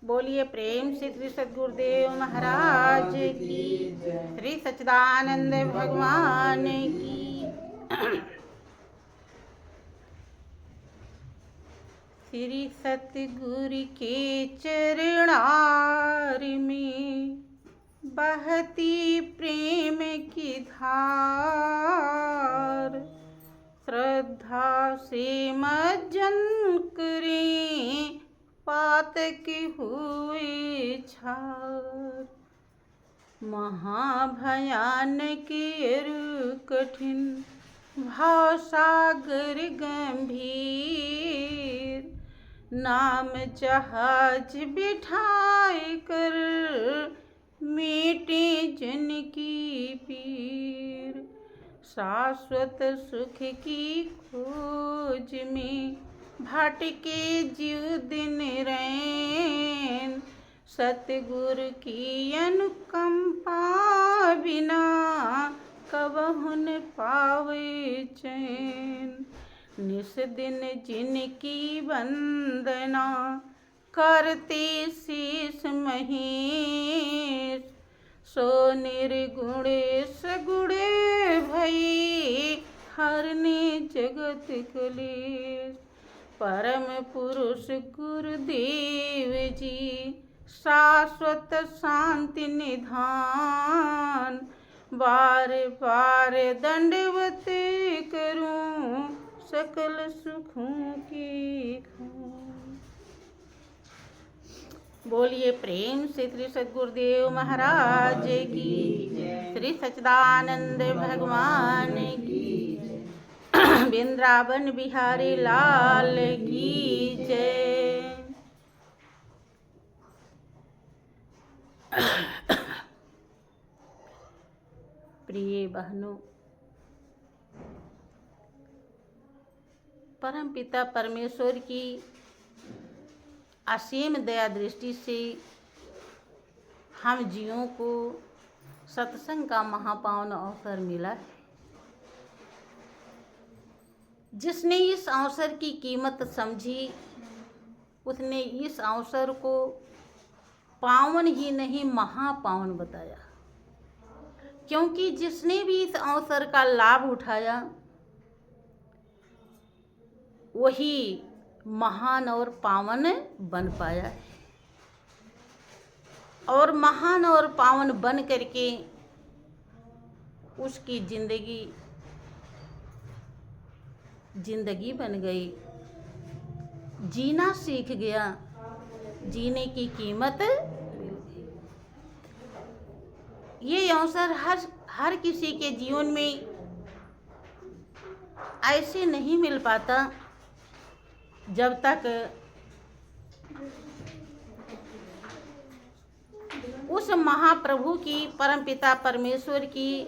बोलिए प्रेम से श्री सद्गुरुदेव महाराज की, श्री सच्चिदानंद भगवान की। श्री सतगुरु के चरणार में बहती प्रेम की धार, श्रद्धा से मज्जन करें पातक हुए छार। महाभयानक कठिन भावसागर गंभीर, नाम जहाज बिठाए कर मिटे जन की पीर। शाश्वत सुख की खोज में भटके जीव दिन रैन, सतगुरु की अनुकंपा बिना कबहु न पावे चैन। निस दिन जिनकी वंदना करते शीस महेश, सो निर्गुण सगुणे भई हरने जगत कलेश। परम पुरुष गुरुदेव जी शाश्वत शांति निधान, बार बार दंडवत करूं सकल सुखों की खान। बोलिए प्रेम से श्री सद्गुरुदेव महाराज की, श्री सच्चिदानंद भगवान की, वृंदावन बिहारी लाल की जय। प्रिय बहनों, परम पिता परमेश्वर की असीम दया दृष्टि से हम जीवों को सत्संग का महापावन अवसर मिला है। जिसने इस अवसर की कीमत समझी, उसने इस अवसर को पावन ही नहीं महापावन बताया, क्योंकि जिसने भी इस अवसर का लाभ उठाया वही महान और पावन बन पाया है। और महान और पावन बन करके उसकी जिंदगी बन गई, जीना सीख गया, जीने की कीमत मिल गई। ये अवसर हर किसी के जीवन में ऐसे नहीं मिल पाता जब तक उस महाप्रभु की, परमपिता परमेश्वर की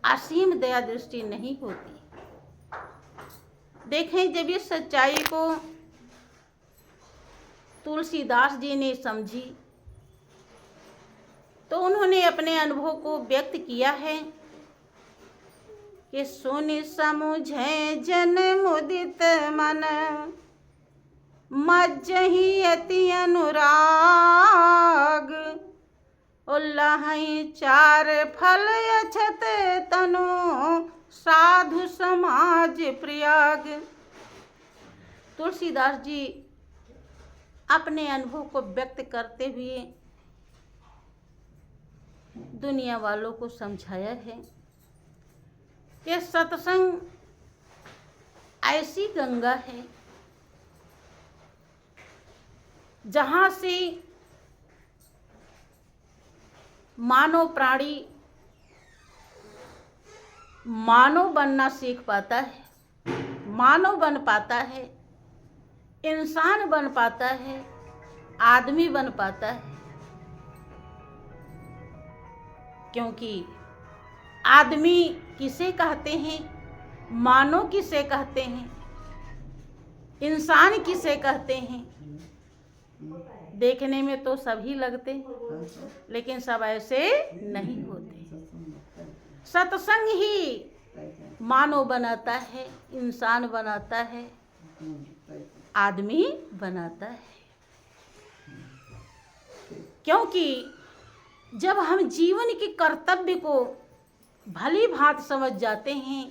असीम दया दृष्टि नहीं होती। देखें, जब इस सच्चाई को तुलसीदास जी ने समझी तो उन्होंने अपने अनुभव को व्यक्त किया है कि सुनि समुझे जन मुदित मन, मज्जहि अति अनुराग। उल्लाहि चार फल अछत तनु, साधु समाज प्रयाग। तुलसीदास जी अपने अनुभव को व्यक्त करते हुए दुनिया वालों को समझाया है कि सत्संग ऐसी गंगा है जहाँ से मानव प्राणी मानव बनना सीख पाता है, मानव बन पाता है, इंसान बन पाता है, आदमी बन पाता है। क्योंकि आदमी किसे कहते हैं, मानव किसे कहते हैं, इंसान किसे कहते हैं, देखने में तो सभी लगते हैं, लेकिन सब ऐसे नहीं होते। सत्संग ही मानव बनाता है, इंसान बनाता है, आदमी बनाता है। क्योंकि जब हम जीवन के कर्तव्य को भली भांति समझ जाते हैं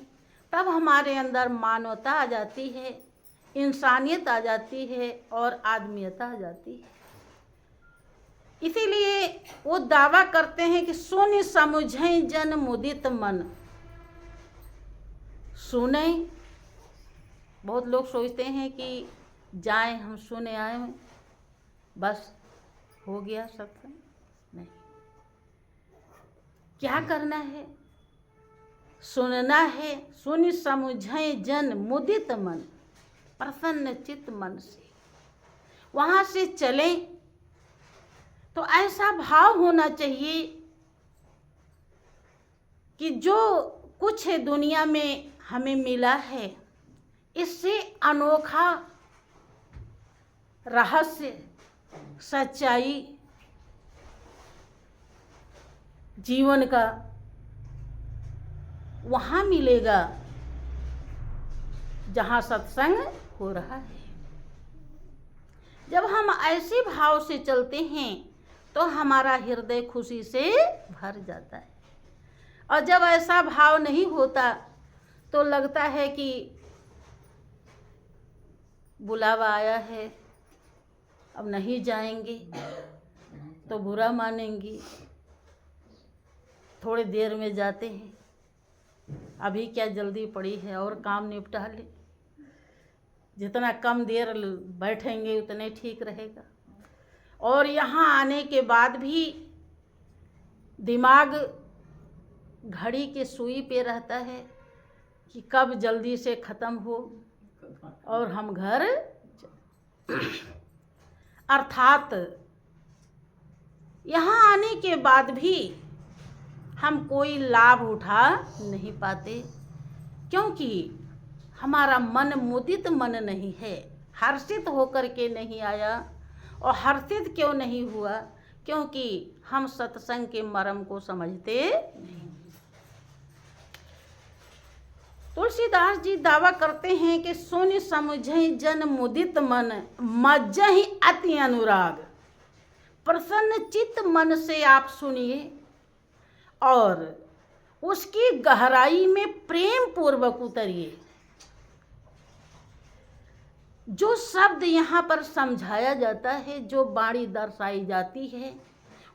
तब हमारे अंदर मानवता आ जाती है, इंसानियत आ जाती है और आदमियत आ जाती है। इसीलिए वो दावा करते हैं कि सुन समुझे जन मुदित मन। सुने, बहुत लोग सोचते हैं कि जाएं हम सुने आए बस हो गया सत्संग। नहीं, क्या करना है? सुनना है। सुन समुझे जन मुदित मन, प्रसन्न चित्त मन से वहां से चलें तो ऐसा भाव होना चाहिए कि जो कुछ है दुनिया में हमें मिला है, इससे अनोखा रहस्य, सच्चाई जीवन का वहाँ मिलेगा जहाँ सत्संग हो रहा है। जब हम ऐसे भाव से चलते हैं तो हमारा हृदय खुशी से भर जाता है, और जब ऐसा भाव नहीं होता तो लगता है कि बुलावा आया है, अब नहीं जाएंगे तो बुरा मानेंगी, थोड़ी देर में जाते हैं, अभी क्या जल्दी पड़ी है और काम निपटा ले, जितना कम देर बैठेंगे उतने ठीक रहेगा। और यहाँ आने के बाद भी दिमाग घड़ी के सुई पे रहता है कि कब जल्दी से ख़त्म हो और हम घर अर्थात यहाँ आने के बाद भी हम कोई लाभ उठा नहीं पाते, क्योंकि हमारा मन मुदित मन नहीं है, हर्षित होकर के नहीं आया। और हर्षित क्यों नहीं हुआ? क्योंकि हम सत्संग के मर्म को समझते नहीं। तुलसीदास जी दावा करते हैं कि सुन समुझे जन मुदित मन, मज्जहि अति अनुराग। प्रसन्न चित्त मन से आप सुनिए और उसकी गहराई में प्रेम पूर्वक उतरिए। जो शब्द यहाँ पर समझाया जाता है, जो बाणी दर्शाई जाती है,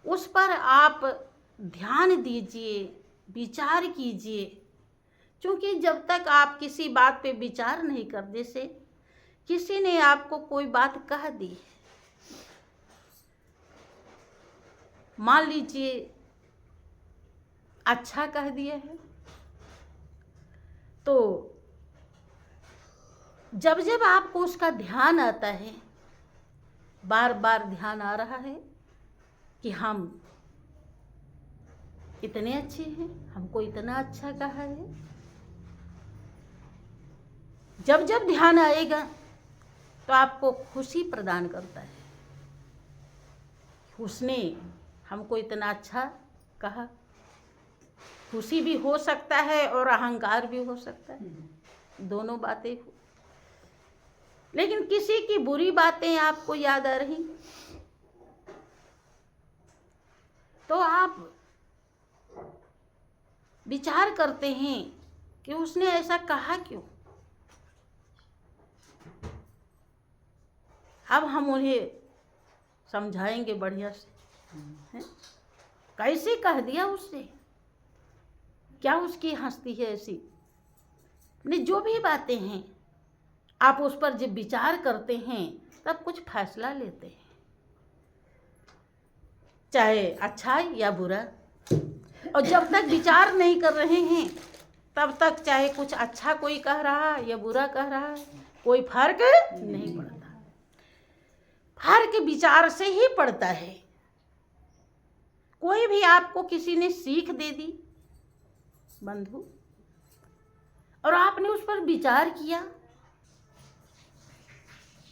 उस पर आप ध्यान दीजिए, विचार कीजिए, क्योंकि जब तक आप किसी बात पे विचार नहीं कर, जैसे किसी ने आपको कोई बात कह दी, मान लीजिए अच्छा कह दिया है, तो जब जब आपको उसका ध्यान आता है, बार बार ध्यान आ रहा है कि हम इतने अच्छे हैं, हमको इतना अच्छा कहा है, जब जब ध्यान आएगा तो आपको खुशी प्रदान करता है। उसने हमको इतना अच्छा कहा, खुशी भी हो सकता है और अहंकार भी हो सकता है, दोनों बातें हो। लेकिन किसी की बुरी बातें आपको याद आ रही तो आप विचार करते हैं कि उसने ऐसा कहा क्यों। अब हम उन्हें समझाएंगे बढ़िया से, कैसे कह दिया उसने, क्या उसकी हस्ती है ऐसी। नहीं, जो भी बातें हैं आप उस पर जब विचार करते हैं तब कुछ फैसला लेते हैं, चाहे अच्छा या बुरा। और जब तक विचार नहीं कर रहे हैं तब तक चाहे कुछ अच्छा कोई कह रहा है या बुरा कह रहा है, कोई फर्क नहीं पड़ता। फर्क विचार से ही पड़ता है। कोई भी आपको किसी ने सीख दे दी बंधु, और आपने उस पर विचार किया,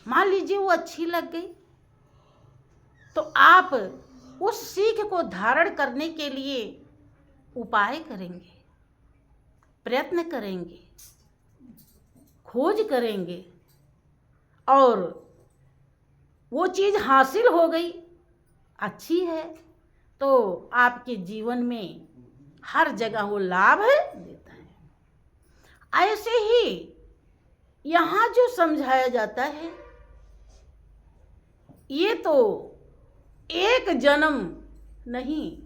मान लीजिए वो अच्छी लग गई, तो आप उस सीख को धारण करने के लिए उपाय करेंगे, प्रयत्न करेंगे, खोज करेंगे, और वो चीज़ हासिल हो गई, अच्छी है तो आपके जीवन में हर जगह वो लाभ देता है। ऐसे ही यहाँ जो समझाया जाता है, ये तो एक जन्म नहीं,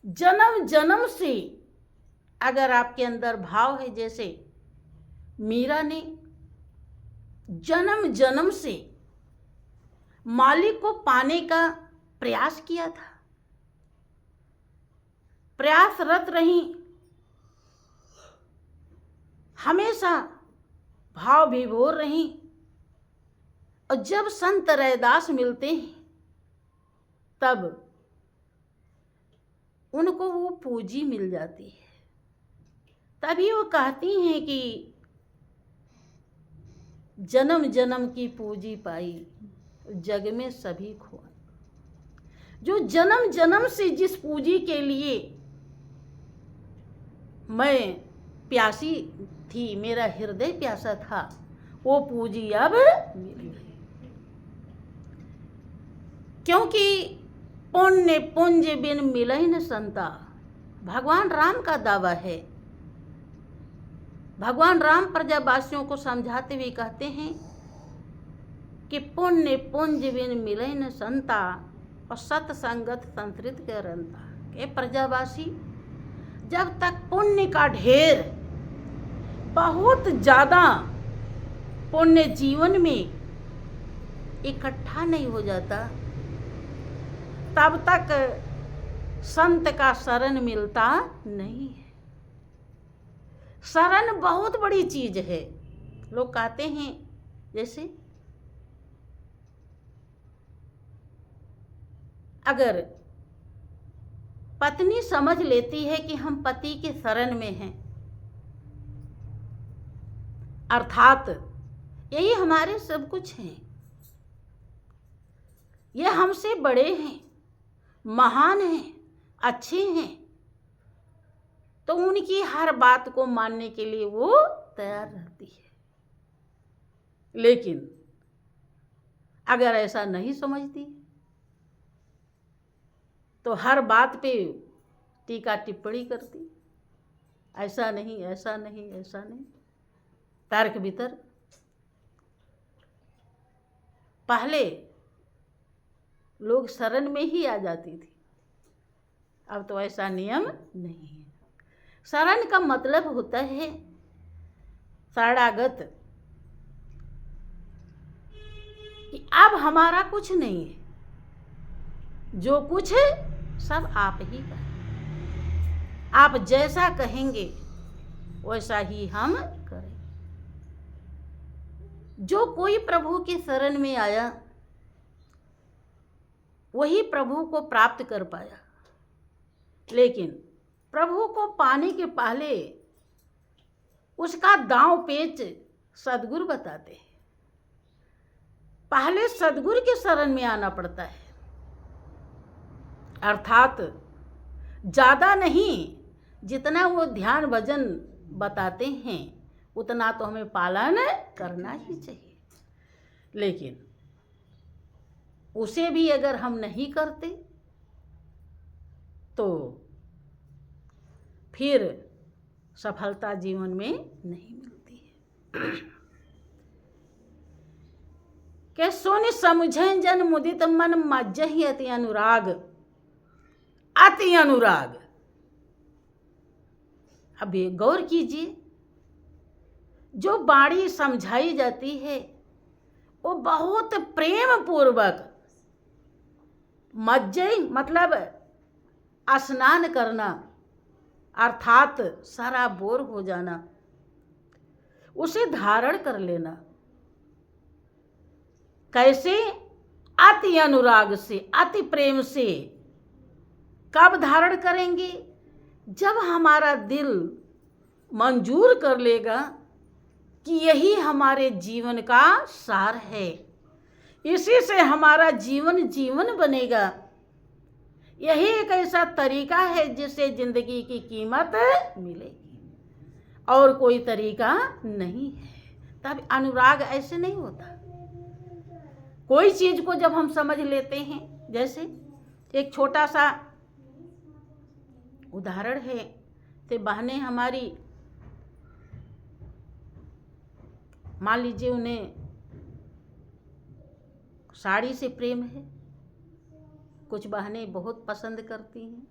जन्म जन्म से अगर आपके अंदर भाव है, जैसे मीरा ने जन्म जन्म से मालिक को पाने का प्रयास किया था, प्रयासरत रही, हमेशा भाव विभोर रही। और जब संत रैदास मिलते हैं तब उनको वो पूंजी मिल जाती है। तभी वो कहती हैं कि जन्म जन्म की पूंजी पाई, जग में सभी खोए। जो जन्म जन्म से जिस पूंजी के लिए मैं प्यासी थी, मेरा हृदय प्यासा था, वो पूंजी अब मिल गई। क्योंकि पुण्य पुंज बिन मिलई न संता, भगवान राम का दावा है। भगवान राम प्रजावासियों को समझाते हुए कहते हैं कि पुण्य पुंज बिन मिलई न संता, और सत्संगत संतृत के रंता। के प्रजावासी, जब तक पुण्य का ढेर बहुत ज्यादा पुण्य जीवन में इकट्ठा नहीं हो जाता, तब तक संत का शरण मिलता नहीं है। शरण बहुत बड़ी चीज है। लोग कहते हैं, जैसे अगर पत्नी समझ लेती है कि हम पति के शरण में हैं, अर्थात यही हमारे सब कुछ हैं, ये हमसे बड़े हैं, महान हैं, अच्छे हैं, तो उनकी हर बात को मानने के लिए वो तैयार रहती है। लेकिन अगर ऐसा नहीं समझती तो हर बात पे टीका टिप्पणी करती, ऐसा नहीं, ऐसा नहीं, ऐसा नहीं, तर्क वितर्क। पहले लोग शरण में ही आ जाती थी, अब तो ऐसा नियम नहीं है। शरण का मतलब होता है शरणागत, कि अब हमारा कुछ नहीं है, जो कुछ है सब आप ही का है, आप जैसा कहेंगे वैसा ही हम करें। जो कोई प्रभु के शरण में आया वही प्रभु को प्राप्त कर पाया। लेकिन प्रभु को पाने के पहले उसका दांव पेच सद्गुरु बताते हैं। पहले सद्गुरु के शरण में आना पड़ता है, अर्थात ज्यादा नहीं, जितना वो ध्यान भजन बताते हैं उतना तो हमें पालन करना ही चाहिए। लेकिन उसे भी अगर हम नहीं करते तो फिर सफलता जीवन में नहीं मिलती है। के सोनि समझें जन मुदित मन मज्जहि अति अनुराग, अति अनुराग। अब ये गौर कीजिए, जो बाणी समझाई जाती है वो बहुत प्रेम पूर्वक, मज्जई मतलब स्नान करना, अर्थात सराबोर हो जाना, उसे धारण कर लेना। कैसे? अति अनुराग से, अति प्रेम से। कब धारण करेंगे? जब हमारा दिल मंजूर कर लेगा कि यही हमारे जीवन का सार है, इसी से हमारा जीवन जीवन बनेगा। यही एक ऐसा तरीका है जिससे जिंदगी की कीमत मिलेगी, और कोई तरीका नहीं है। तब अनुराग ऐसे नहीं होता। कोई चीज को जब हम समझ लेते हैं, जैसे एक छोटा सा उदाहरण है, तो बहनें हमारी, मान लीजिए उन्हें साड़ी से प्रेम है, कुछ बहनें बहुत पसंद करती हैं,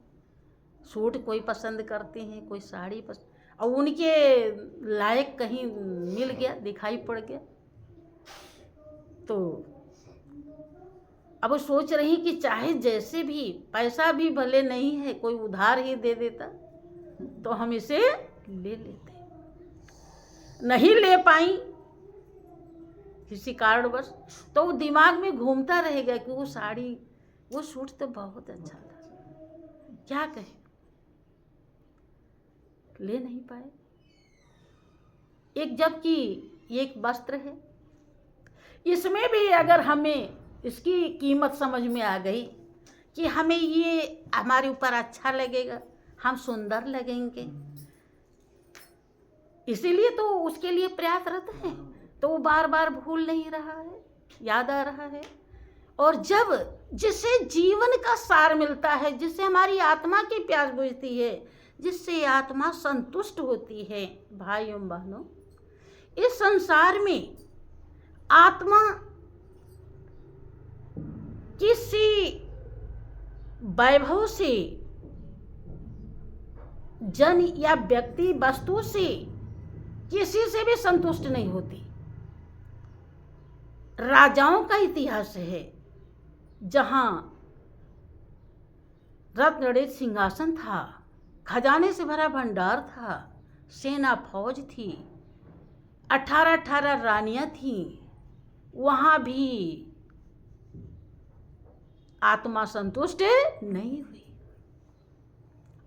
सूट कोई पसंद करती हैं, कोई साड़ी पसंद, और उनके लायक कहीं मिल गया, दिखाई पड़ गया, तो अब वो सोच रही कि चाहे जैसे भी, पैसा भी भले नहीं है, कोई उधार ही दे देता तो हम इसे ले लेते, नहीं ले पाई किसी कारणवश, तो वो दिमाग में घूमता रहेगा कि वो साड़ी, वो सूट तो बहुत अच्छा था, क्या कहे, ले नहीं पाए। एक जबकि एक वस्त्र है, इसमें भी अगर हमें इसकी कीमत समझ में आ गई कि हमें ये हमारे ऊपर अच्छा लगेगा, हम सुंदर लगेंगे, इसीलिए तो उसके लिए प्रयासरत हैं, तो वो बार बार भूल नहीं रहा है, याद आ रहा है। और जब जिससे जीवन का सार मिलता है, जिससे हमारी आत्मा की प्यास बुझती है, जिससे आत्मा संतुष्ट होती है, भाइयों बहनों, इस संसार में आत्मा किसी वैभव से, जन या व्यक्ति वस्तु से, किसी से भी संतुष्ट नहीं होती। राजाओं का इतिहास है, जहां रत्नजड़ित सिंहासन था, खजाने से भरा भंडार था, सेना फौज थी, 18 रानियां थीं, वहां भी आत्मा संतुष्ट नहीं हुई।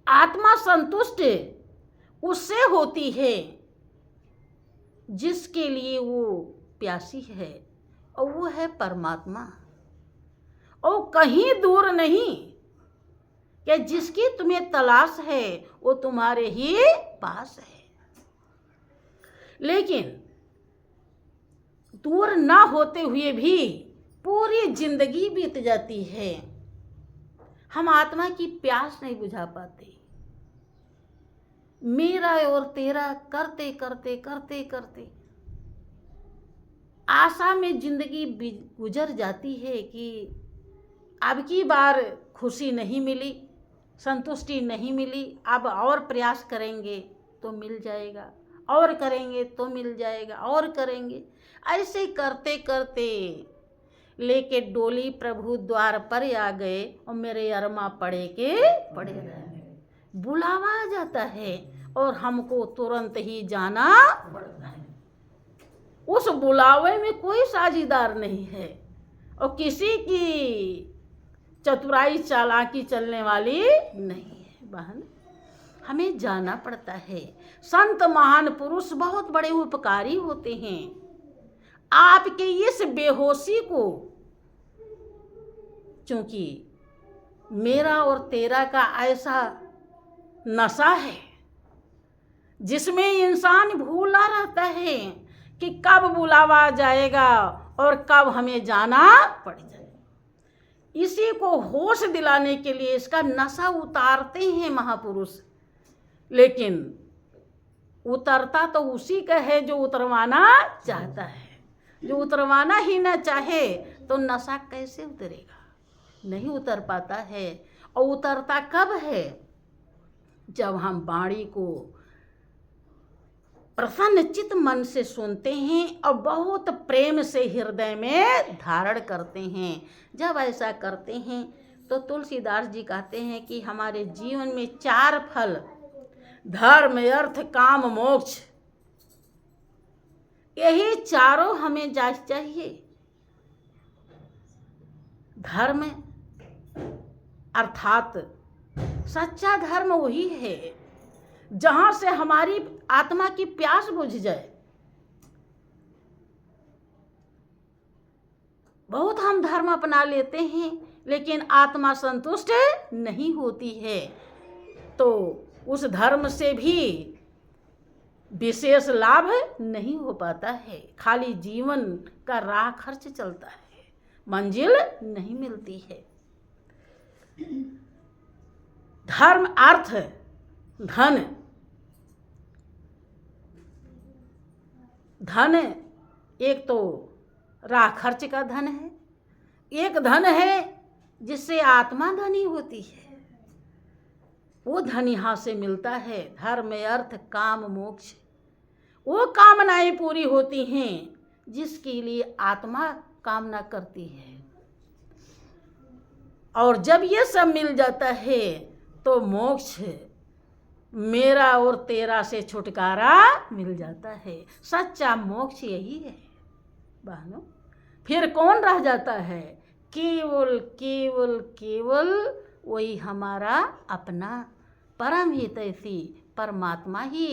आत्मा संतुष्ट उससे होती है जिसके लिए वो प्यासी है, और वो है परमात्मा, और कहीं दूर नहीं कि जिसकी तुम्हें तलाश है वो तुम्हारे ही पास है। लेकिन दूर ना होते हुए भी पूरी जिंदगी बीत जाती है, हम आत्मा की प्यास नहीं बुझा पाते। मेरा और तेरा करते करते करते करते आशा में जिंदगी गुजर जाती है कि अब की बार खुशी नहीं मिली, संतुष्टि नहीं मिली, अब और प्रयास करेंगे तो मिल जाएगा, और करेंगे तो मिल जाएगा, और करेंगे, ऐसे करते करते लेके डोली प्रभु द्वार पर आ गए, और मेरे अरमा पड़े के पड़े रह गए। बुलावा आ जाता है और हमको तुरंत ही जाना पड़ता है। उस बुलावे में कोई साझीदार नहीं है, और किसी की चतुराई चालाकी चलने वाली नहीं है। बहन, हमें जाना पड़ता है। संत महान पुरुष बहुत बड़े उपकारी होते हैं। आपके इस बेहोशी को, क्योंकि मेरा और तेरा का ऐसा नशा है जिसमें इंसान भूला रहता है कि कब बुलावा जाएगा और कब हमें जाना पड़ जाएगा। इसी को होश दिलाने के लिए इसका नशा उतारते हैं महापुरुष, लेकिन उतरता तो उसी का है जो उतरवाना चाहता है। जो उतरवाना ही ना चाहे तो नशा कैसे उतरेगा, नहीं उतर पाता है। और उतरता कब है? जब हम वाणी को प्रसन्न चित्त मन से सुनते हैं और बहुत प्रेम से हृदय में धारण करते हैं। जब ऐसा करते हैं तो तुलसीदास जी कहते हैं कि हमारे जीवन में 4 फल, धर्म अर्थ काम मोक्ष, यही चारों हमें चाहिए। धर्म अर्थात सच्चा धर्म वही है जहां से हमारी आत्मा की प्यास बुझ जाए। बहुत हम धर्म अपना लेते हैं लेकिन आत्मा संतुष्ट नहीं होती है, तो उस धर्म से भी विशेष लाभ नहीं हो पाता है। खाली जीवन का राह खर्च चलता है, मंजिल नहीं मिलती है। धर्म, अर्थ, धन। धन एक तो राह खर्च का धन है, एक धन है जिससे आत्मा धनी होती है। वो धन यहाँ से मिलता है। धर्म, अर्थ, काम, मोक्ष, वो कामनाएं पूरी होती हैं जिसके लिए आत्मा कामना करती है। और जब ये सब मिल जाता है तो मोक्ष, मेरा और तेरा से छुटकारा मिल जाता है। सच्चा मोक्ष यही है बहनों। फिर कौन रह जाता है? केवल केवल केवल वही हमारा अपना परम हितैषी परमात्मा ही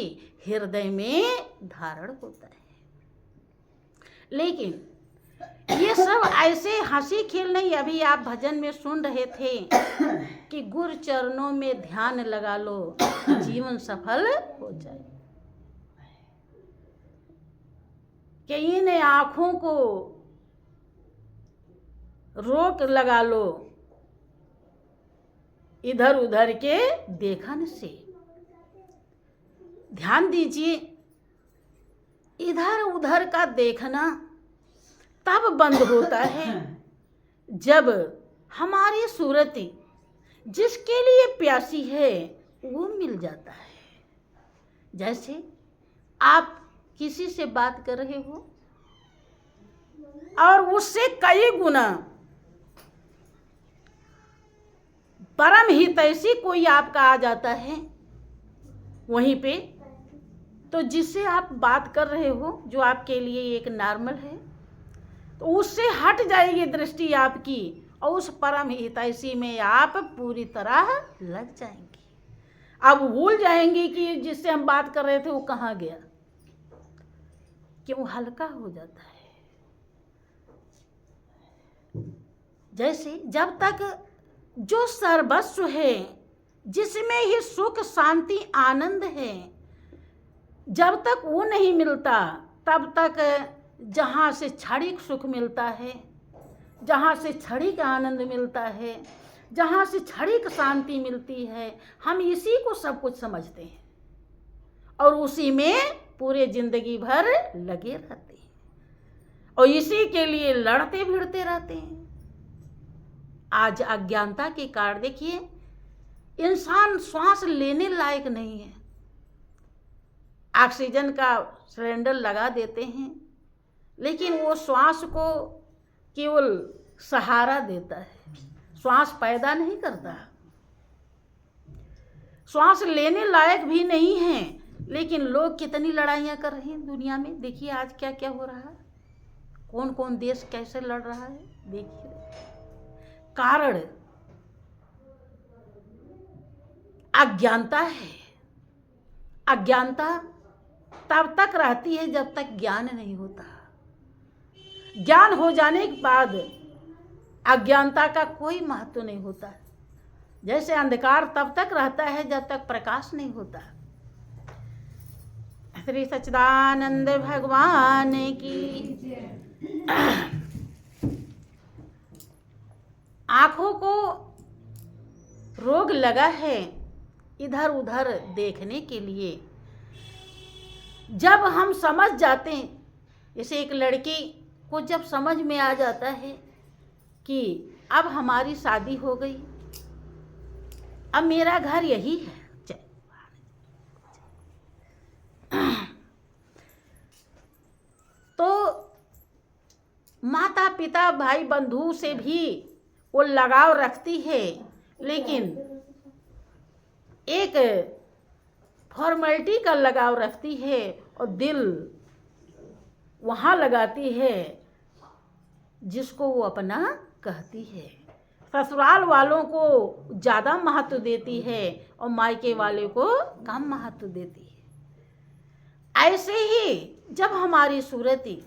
हृदय में धारण होता है। लेकिन ये सब ऐसे हंसी खेल नहीं। अभी आप भजन में सुन रहे थे कि गुरु चरणों में ध्यान लगा लो, जीवन सफल हो जाए। कि इन आँखों को रोक लगा लो इधर उधर के देखन से। ध्यान दीजिए, इधर उधर का देखना तब बंद होता है जब हमारी सूरती जिसके लिए प्यासी है वो मिल जाता है। जैसे आप किसी से बात कर रहे हो और उससे कई गुना परम हितैषी कोई आपका आ जाता है वहीं पे, तो जिससे आप बात कर रहे हो, जो आपके लिए एक नॉर्मल है, तो उससे हट जाएगी दृष्टि आपकी और उस परम हितैषी में आप पूरी तरह लग जाएंगे। अब भूल जाएंगे कि जिससे हम बात कर रहे थे वो कहाँ गया। क्यों? हल्का हो जाता है। जैसे जब तक जो सर्वस्व है, जिसमें ही सुख शांति आनंद है, जब तक वो नहीं मिलता तब तक जहाँ से क्षणिक सुख मिलता है, जहाँ से क्षणिक आनंद मिलता है, जहाँ से क्षणिक शांति मिलती है, हम इसी को सब कुछ समझते हैं और उसी में पूरे जिंदगी भर लगे रहते हैं और इसी के लिए लड़ते भिड़ते रहते हैं। आज अज्ञानता के कारण देखिए, इंसान श्वास लेने लायक नहीं है। ऑक्सीजन का सिलेंडर लगा देते हैं, लेकिन वो श्वास को केवल सहारा देता है, श्वास पैदा नहीं करता। श्वास लेने लायक भी नहीं है, लेकिन लोग कितनी लड़ाइयाँ कर रहे हैं दुनिया में। देखिए आज क्या क्या हो रहा है, कौन कौन देश कैसे लड़ रहा है, देखिए। कारण अज्ञानता है। अज्ञानता तब तक रहती है जब तक ज्ञान नहीं होता। ज्ञान हो जाने के बाद अज्ञानता का कोई महत्व नहीं होता। जैसे अंधकार तब तक रहता है जब तक प्रकाश नहीं होता। श्री सच्चिदानंद भगवान की। आँखों को रोग लगा है इधर उधर देखने के लिए। जब हम समझ जाते हैं, जैसे एक लड़की को जब समझ में आ जाता है कि अब हमारी शादी हो गई, अब मेरा घर यही है, तो माता पिता भाई बंधु से भी वो लगाव रखती है, लेकिन एक फॉर्मेलिटी का लगाव रखती है और दिल वहाँ लगाती है जिसको वो अपना कहती है। ससुराल वालों को ज़्यादा महत्व देती है और मायके वाले को कम महत्व देती है। ऐसे ही जब हमारी सूरती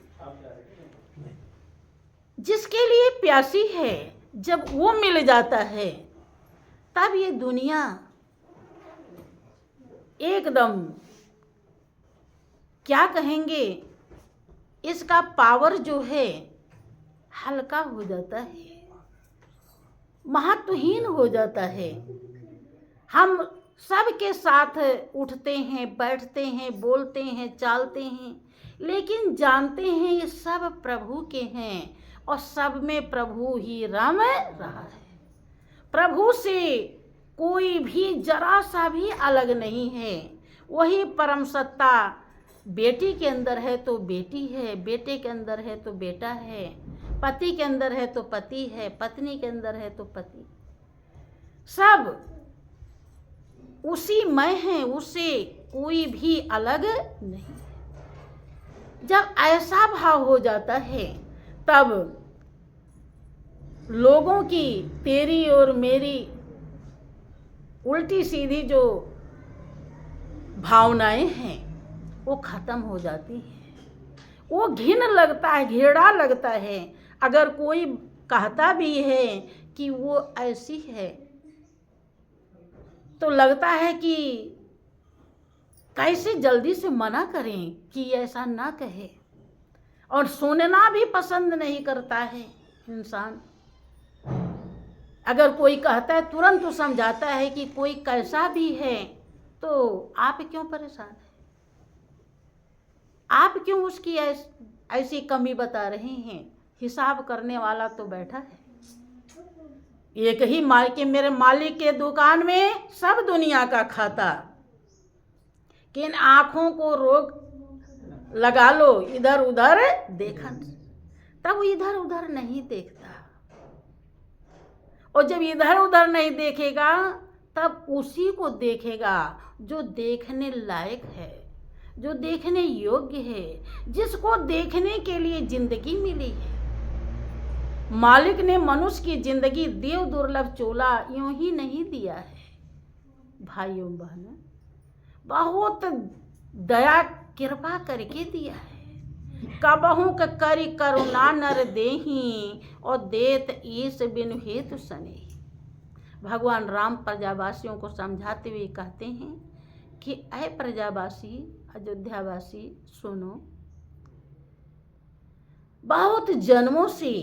जिसके लिए प्यासी है, जब वो मिल जाता है, तब ये दुनिया एकदम क्या कहेंगे, इसका पावर जो है हल्का हो जाता है। महत्वहीन हो जाता है। हम सबके साथ उठते हैं, बैठते हैं, बोलते हैं, चालते हैं, लेकिन जानते हैं ये सब प्रभु के हैं और सब में प्रभु ही रम रहा है। प्रभु से कोई भी जरा सा भी अलग नहीं है। वही परम सत्ता बेटी के अंदर है तो बेटी है, बेटे के अंदर है तो बेटा है, पति के अंदर है तो पति है, पत्नी के अंदर है तो पति। सब उसी मैं है, उससे कोई भी अलग नहीं। जब ऐसा भाव हो जाता है तब लोगों की तेरी और मेरी उल्टी सीधी जो भावनाएं हैं वो खत्म हो जाती हैं। वो घिन लगता है, घृणा लगता है। अगर कोई कहता भी है कि वो ऐसी है तो लगता है कि कैसे जल्दी से मना करें कि ऐसा ना कहे, और सुनना भी पसंद नहीं करता है इंसान। अगर कोई कहता है तुरंत तो समझाता है कि कोई कैसा भी है तो आप क्यों परेशान हैं, आप क्यों उसकी ऐसी कमी बता रहे हैं। हिसाब करने वाला तो बैठा है। एक ही मालिक, मेरे मालिक के दुकान में सब दुनिया का खाता, किन आँखों को रोक लगा लो, इधर उधर देखा, तब इधर उधर नहीं देखता। और जब इधर उधर नहीं देखेगा तब उसी को देखेगा जो देखने लायक है, जो देखने योग्य है, जिसको देखने के लिए जिंदगी मिली है। मालिक ने मनुष्य की जिंदगी देव दुर्लभ चोला यूं ही नहीं दिया है भाइयों बहनों, बहुत दया कृपा करके दिया है। कबहू करी करुणा नर देही और देत ईस बिनु हेतु सने। भगवान राम प्रजावासियों को समझाते हुए कहते हैं कि ऐ प्रजावासी, अयोध्यावासी सुनो, बहुत जन्मों से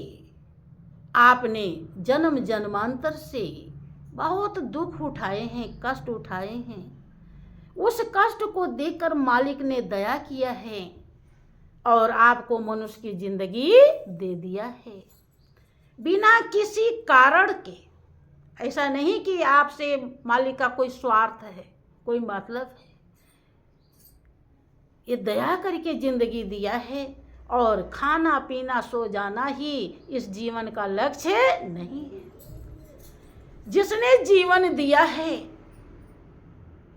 आपने जन्म जन्मांतर से बहुत दुख उठाए हैं, कष्ट उठाए हैं। उस कष्ट को देखकर मालिक ने दया किया है और आपको मनुष्य की जिंदगी दे दिया है बिना किसी कारण के। ऐसा नहीं कि आपसे मालिक का कोई स्वार्थ है, कोई मतलब है। ये दया करके जिंदगी दिया है और खाना पीना सो जाना ही इस जीवन का लक्ष्य नहीं है। जिसने जीवन दिया है,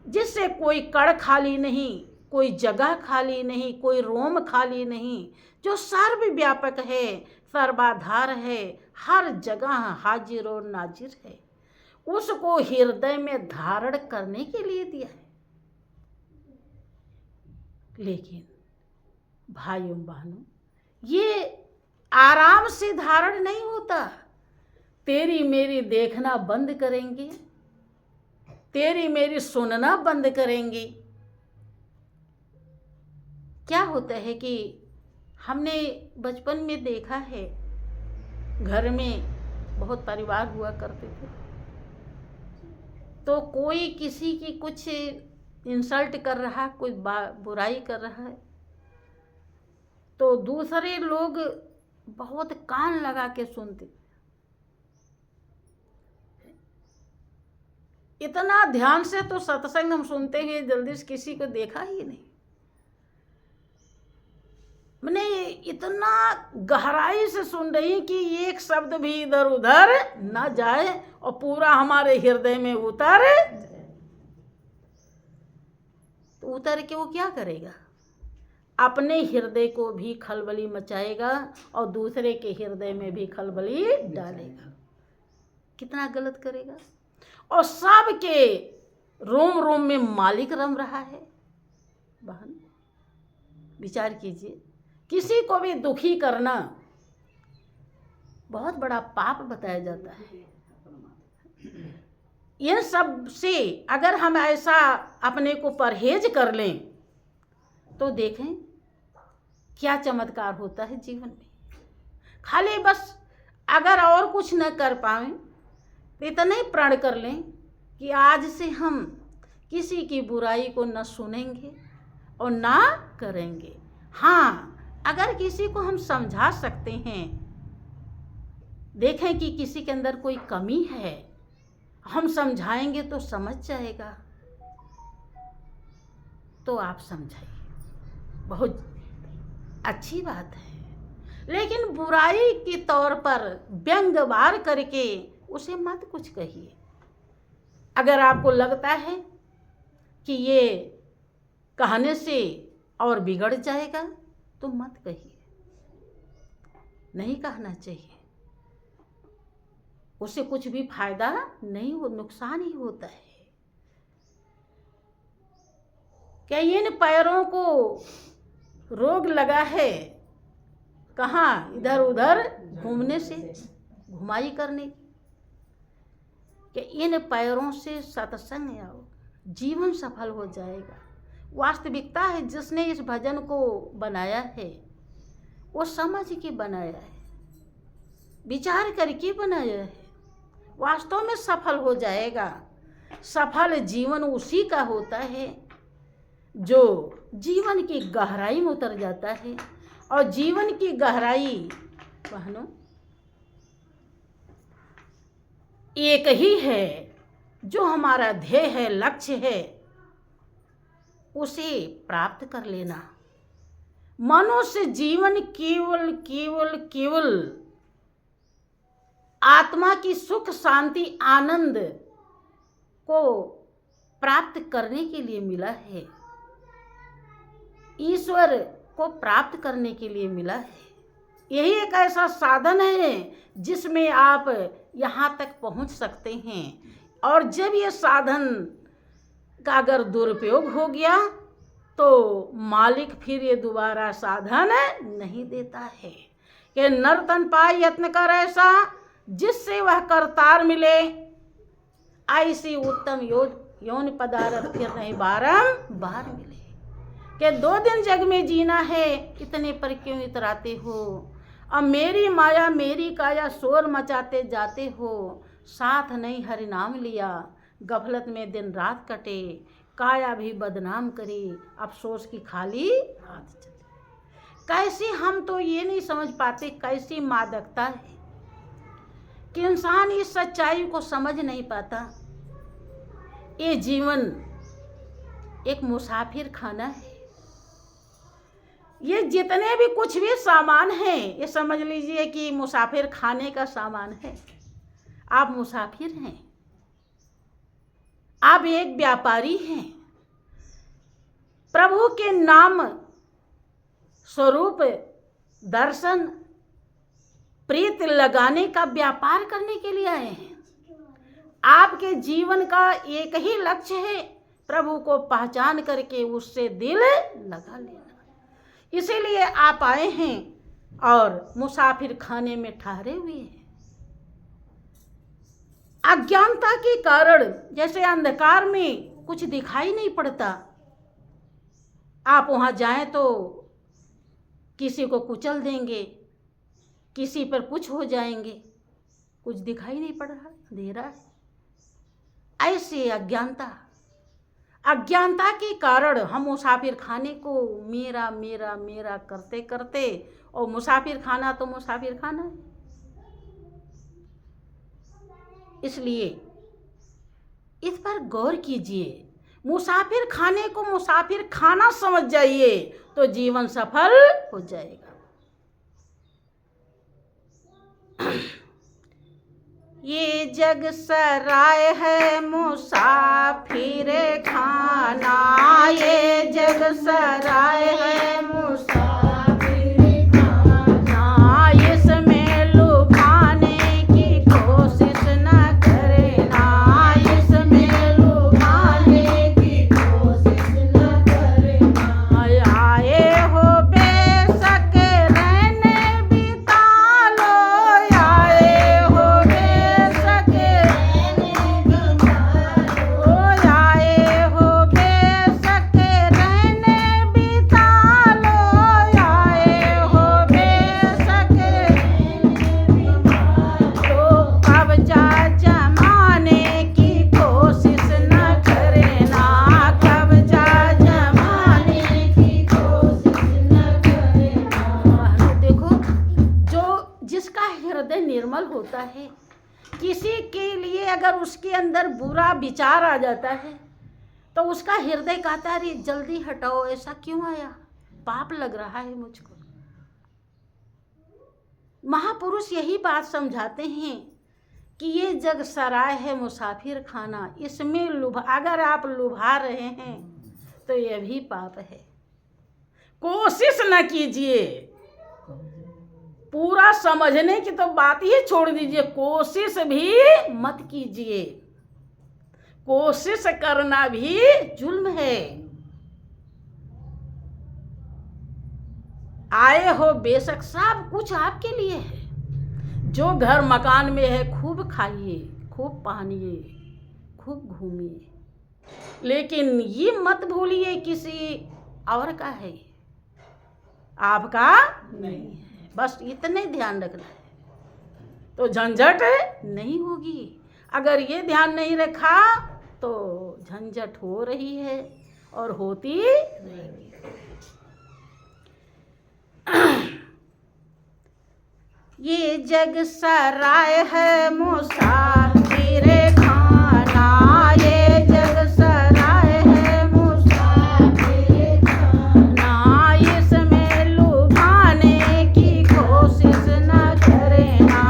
जिससे कोई कण खाली नहीं, कोई जगह खाली नहीं, कोई रोम खाली नहीं, जो सर्वव्यापक है, सर्वाधार है, हर जगह हाजिर और नाजिर है, उसको हृदय में धारण करने के लिए दिया है। लेकिन भाइयों बहनों, ये आराम से धारण नहीं होता। तेरी मेरी देखना बंद करेंगे, तेरी मेरी सुनना बंद करेंगे। क्या होता है कि हमने बचपन में देखा है, घर में बहुत परिवार हुआ करते थे, तो कोई किसी की कुछ इंसल्ट कर रहा, कोई बुराई कर रहा है, तो दूसरे लोग बहुत कान लगा के सुनते। इतना ध्यान से तो सत्संग हम सुनते हैं, जल्दी से किसी को देखा ही नहीं। मैंने इतना गहराई से सुन रही कि एक शब्द भी इधर उधर ना जाए और पूरा हमारे हृदय में उतर जाए। तो उतर के वो क्या करेगा? अपने हृदय को भी खलबली मचाएगा और दूसरे के हृदय में भी खलबली डालेगा। कितना गलत करेगा। और सबके रोम रोम में मालिक रम रहा है। बहन विचार कीजिए, किसी को भी दुखी करना बहुत बड़ा पाप बताया जाता है। यह सब से अगर हम ऐसा अपने को परहेज कर लें तो देखें क्या चमत्कार होता है जीवन में। खाली बस अगर और कुछ न कर पाएं तो इतना ही प्रण कर लें कि आज से हम किसी की बुराई को न सुनेंगे और ना करेंगे। हाँ, अगर किसी को हम समझा सकते हैं, देखें कि किसी के अंदर कोई कमी है, हम समझाएंगे तो समझ जाएगा, तो आप समझाइए, बहुत अच्छी बात है। लेकिन बुराई के तौर पर व्यंग्यवार करके उसे मत कुछ कहिए। अगर आपको लगता है कि ये कहने से और बिगड़ जाएगा तो मत कहिए, नहीं कहना चाहिए। उससे कुछ भी फायदा नहीं हो, नुकसान ही होता है। क्या इन पैरों को रोग लगा है? कहाँ? इधर उधर घूमने से, घुमाई करने की। कि इन पैरों से सत्संग आओ, जीवन सफल हो जाएगा। वास्तविकता है, जिसने इस भजन को बनाया है वो समझ के बनाया है, विचार करके बनाया है, वास्तव में सफल हो जाएगा। सफल जीवन उसी का होता है जो जीवन की गहराई में उतर जाता है। और जीवन की गहराई बहनों एक ही है, जो हमारा ध्येय है, लक्ष्य है, उसे प्राप्त कर लेना। मनुष्य जीवन केवल केवल केवल आत्मा की सुख शांति आनंद को प्राप्त करने के लिए मिला है, ईश्वर को प्राप्त करने के लिए मिला है। यही एक ऐसा साधन है जिसमें आप यहाँ तक पहुँच सकते हैं। और जब ये साधन का अगर दुरुपयोग हो गया तो मालिक फिर ये दोबारा साधन नहीं देता है। कि नर्तन पाए यत्न कर ऐसा, जिससे वह करतार मिले, ऐसी उत्तम यौन पदार्थ फिर नहीं बारंबार मिले। कि 2 दिन जग में जीना है, इतने पर क्यों इतराते हो? अब मेरी माया मेरी काया शोर मचाते जाते हो। साथ नहीं हरि नाम लिया, गफलत में दिन रात कटे, काया भी बदनाम करी, अफसोस की खाली हाथ चले। कैसी, हम तो ये नहीं समझ पाते कैसी मादकता है कि इंसान इस सच्चाई को समझ नहीं पाता। ये जीवन एक मुसाफिर खाना है। ये जितने भी कुछ भी सामान हैं, ये समझ लीजिए कि मुसाफिर खाने का सामान है। आप मुसाफिर हैं, आप एक व्यापारी हैं। प्रभु के नाम स्वरूप दर्शन प्रीत लगाने का व्यापार करने के लिए आए हैं। आपके जीवन का एक ही लक्ष्य है, प्रभु को पहचान करके उससे दिल लगा लेना। इसीलिए आप आए हैं और मुसाफिर खाने में ठहरे हुए हैं। अज्ञानता के कारण, जैसे अंधकार में कुछ दिखाई नहीं पड़ता, आप वहां जाएं तो किसी को कुचल देंगे, किसी पर कुछ हो जाएंगे, कुछ दिखाई नहीं पड़ रहा, अंधेरा है। ऐसे अज्ञानता के कारण हम मुसाफिर खाने को मेरा मेरा मेरा करते करते, और मुसाफिर खाना तो मुसाफिर खाना है। इसलिए इस पर गौर कीजिए। मुसाफिर खाने को मुसाफिर खाना समझ जाइए तो जीवन सफल हो जाएगा। ये जग सराय है मुसाफिर खाना, ये जग सराय है मुसाफिर खाना। इसमें लुभाने की कोशिश न करना, इसमें लुभाने की कोशिश न करना। आए हो बेशक रहने बिता लो, आए हो बेशक रहने बिता लो, आए हो बेशक रहने बिता लो, हृदय निर्मल होता है। किसी के लिए अगर उसके अंदर बुरा विचार आ जाता है तो उसका हृदय कहता है अरे जल्दी हटाओ, ऐसा क्यों आया, पाप लग रहा है मुझको। महापुरुष यही बात समझाते हैं कि ये जग सराय है मुसाफिर खाना, इसमें अगर आप लुभा रहे हैं तो यह भी पाप है। कोशिश न कीजिए, पूरा समझने की तो बात ही छोड़ दीजिए, कोशिश भी मत कीजिए। कोशिश करना भी जुल्म है। आए हो बेशक, सब कुछ आपके लिए है। जो घर मकान में है खूब खाइए, खूब पहनिए, खूब घूमिए, लेकिन ये मत भूलिए किसी और का है, आपका नहीं है। बस इतने ध्यान रखना है तो झंझट नहीं होगी। अगर ये ध्यान नहीं रखा तो झंझट हो रही है और होती रहेगी। ये जग सराय है मुसाफिर खाना, ये जग सराय है मुसाफिर खाना, इसमें लुभाने की कोशिश न करना,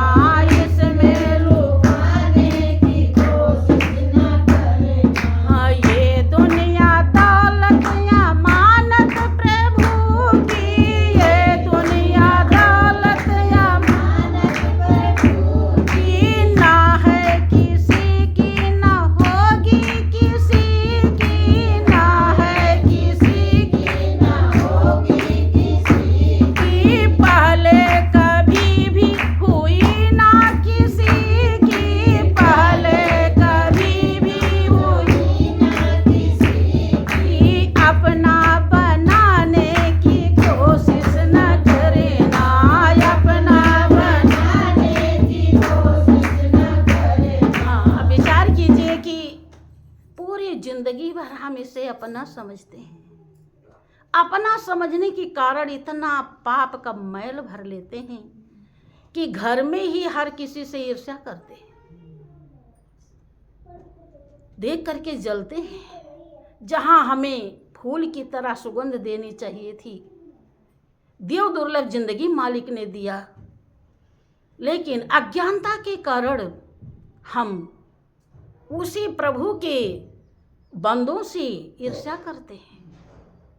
इसमें लुभाने की कोशिश न करना। ये दुनिया दौलत या मानत प्रभु की, ये दुनिया दौलत या ना है किसी की, ना होगी किसी की, ना है किसी की, ना होगी किसी की, पहले कभी भी हुई ना किसी की, पहले कभी भी हुई ना किसी की। अपना बनाने की कोशिश न करना, अपना बनाने की कोशिश न करना। अब विचार कीजिए कि पूरी जिंदगी भर हम इसे अपना समझते हैं, अपना समझने के कारण इतना पाप का मैल भर लेते हैं कि घर में ही हर किसी से ईर्ष्या करते हैं, देख करके जलते हैं। जहां हमें फूल की तरह सुगंध देनी चाहिए थी, देव दुर्लभ जिंदगी मालिक ने दिया, लेकिन अज्ञानता के कारण हम उसी प्रभु के बंदों से ईर्ष्या करते हैं,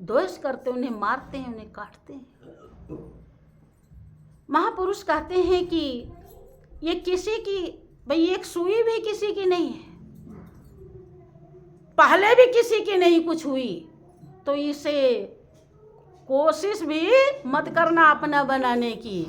द्वेष करते, उन्हें मारते हैं, उन्हें काटते हैं। महापुरुष कहते हैं कि ये किसी की, भाई एक सुई भी किसी की नहीं है, पहले भी किसी की नहीं कुछ हुई, तो इसे कोशिश भी मत करना अपना बनाने की।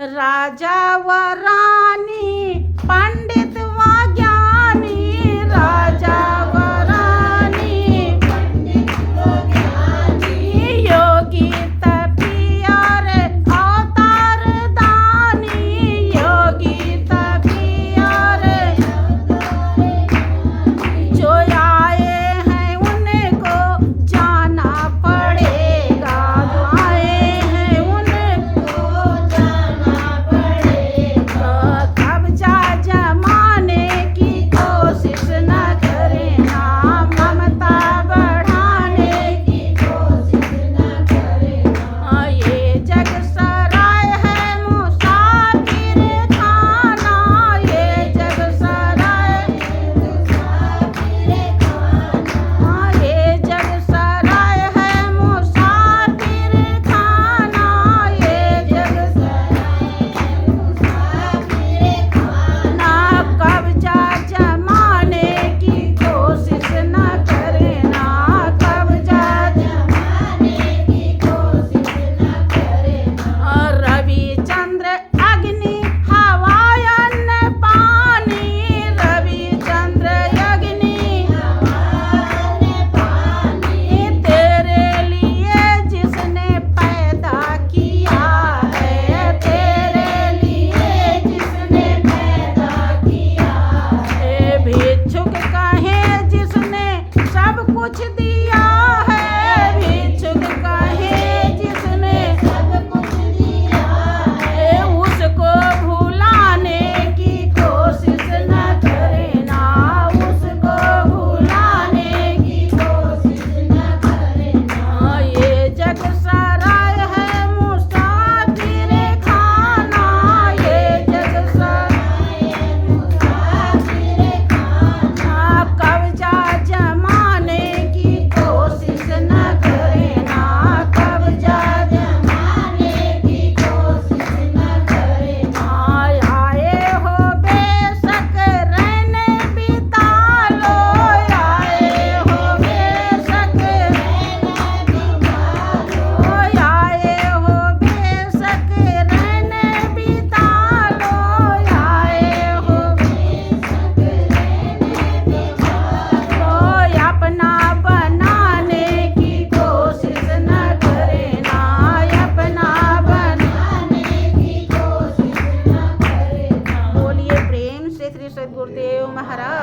राजा व रानी, पंडित व ज्ञानी, राजा व रानी, पंडित व ज्ञानी, योगी तपी और अवतार दानी, योगी तपी और जो आए हैं उनको जाना पड़ेगा, जो आए हैं उनको जाना पड़ेगा। कब्जा जमा खराब